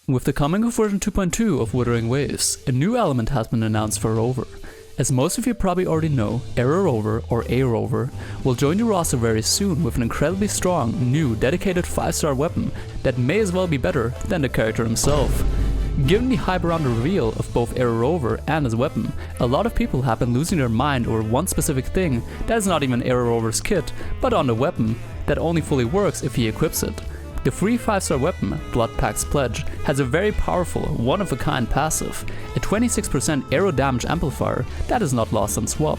With the coming of version 2.2 of Wuthering Waves, a new element has been announced for Rover. As most of you probably already know, Aero Rover, or Aero Rover, will join the roster very soon with an incredibly strong, new, dedicated 5-star weapon that may as well be better than the character himself. Given the hype around the reveal of both Aero Rover and his weapon, a lot of people have been losing their mind over one specific thing that is not even Aero Rover's kit, but on the weapon that only fully works if he equips it. The free 5-star weapon, Blood Pact's Pledge, has a very powerful, one-of-a-kind passive, a 26% aero damage amplifier that is not lost on swap.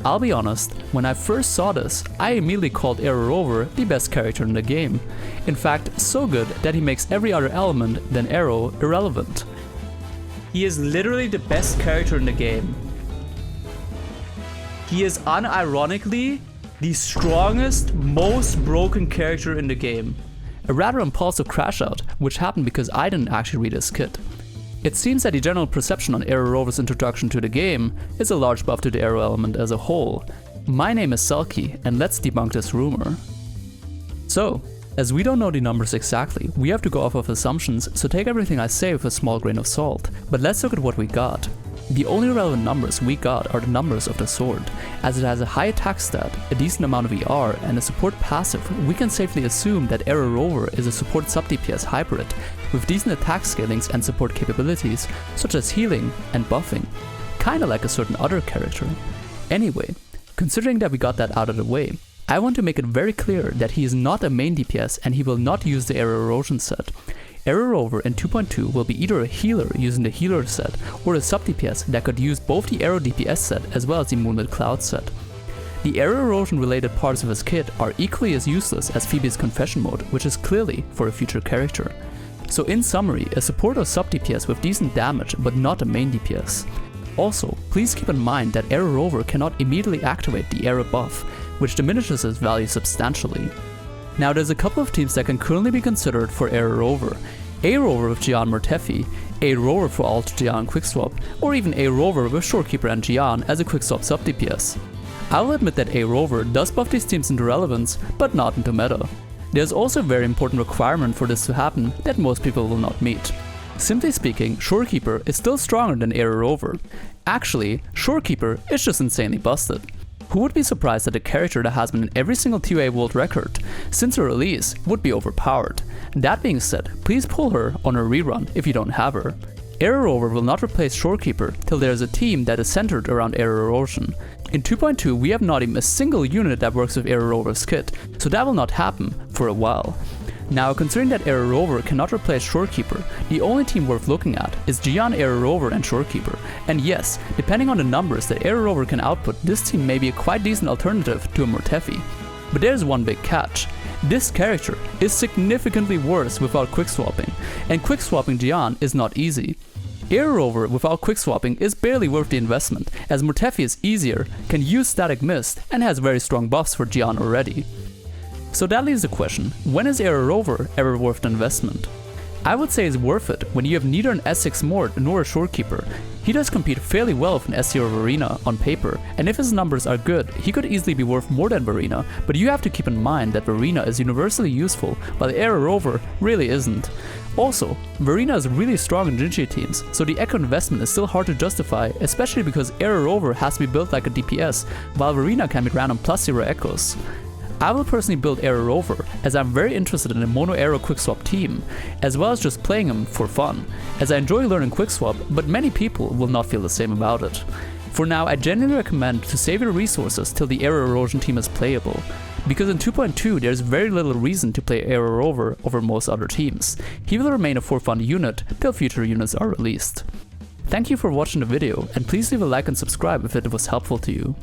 I'll be honest, when I first saw this, I immediately called Aero Rover the best character in the game. In fact, so good that he makes every other element than Aero irrelevant. He is literally the best character in the game. He is unironically the strongest, most broken character in the game. A rather impulsive crash out, which happened because I didn't actually read his kit. It seems that the general perception on Aero Rover's introduction to the game is a large buff to the Aero element as a whole. My name is Selkie, and let's debunk this rumor. So, as we don't know the numbers exactly, we have to go off of assumptions, so take everything I say with a small grain of salt. But let's look at what we got. The only relevant numbers we got are the numbers of the sword. As it has a high attack stat, a decent amount of ER, and a support passive, we can safely assume that Aero Rover is a support sub-DPS hybrid, with decent attack scalings and support capabilities, such as healing and buffing. Kinda like a certain other character. Anyway, considering that we got that out of the way, I want to make it very clear that he is not a main DPS and he will not use the Aero Erosion set. Aero Rover in 2.2 will be either a healer using the healer set or a sub-DPS that could use both the Aero DPS set as well as the Moonlit Cloud set. The Aero Erosion related parts of his kit are equally as useless as Phoebe's Confession mode, which is clearly for a future character. So in summary, a support or sub-DPS with decent damage but not a main DPS. Also, please keep in mind that Aero Rover cannot immediately activate the Aero buff, which diminishes his value substantially. Now there's a couple of teams that can currently be considered for Aero Rover. Aero Rover with Gian Murtefi, Aero Rover for Alter Gian Quickswap, or even Aero Rover with Shorekeeper and Gian as a Quickswap sub-DPS. I'll admit that Aero Rover does buff these teams into relevance, but not into meta. There's also a very important requirement for this to happen that most people will not meet. Simply speaking, Shorekeeper is still stronger than Aero Rover. Actually, Shorekeeper is just insanely busted. Who would be surprised that a character that has been in every single TOA world record since her release would be overpowered? That being said, please pull her on a rerun if you don't have her. Aero Rover will not replace Shorekeeper till there is a team that is centered around Aero Erosion. In 2.2 we have not even a single unit that works with Aero Rover's kit, so that will not happen for a while. Now, considering that Aero Rover cannot replace Shorekeeper, the only team worth looking at is Gian, Aero Rover and Shorekeeper. And yes, depending on the numbers that Aero Rover can output, this team may be a quite decent alternative to a Murtefi. But there's one big catch. This character is significantly worse without quickswapping, and quickswapping Gian is not easy. Aero Rover without quickswapping is barely worth the investment, as Murtefi is easier, can use Static Mist, and has very strong buffs for Gian already. So that leaves the question, when is Aero Rover ever worth the investment? I would say it's worth it when you have neither an S6 Mort nor a Shorekeeper. He does compete fairly well with an S0 Verena on paper, and if his numbers are good, he could easily be worth more than Verena, but you have to keep in mind that Verena is universally useful, while Aero Rover really isn't. Also, Verena is really strong in Jinchi teams, so the echo investment is still hard to justify, especially because Aero Rover has to be built like a DPS, while Verena can be ran on +0 echoes. I will personally build Aero Rover, as I'm very interested in a mono Aero quickswap team, as well as just playing him for fun, as I enjoy learning quickswap, but many people will not feel the same about it. For now, I genuinely recommend to save your resources till the Aero Erosion team is playable, because in 2.2 there's very little reason to play Aero Rover over most other teams. He will remain a for fun unit till future units are released. Thank you for watching the video, and please leave a like and subscribe if it was helpful to you.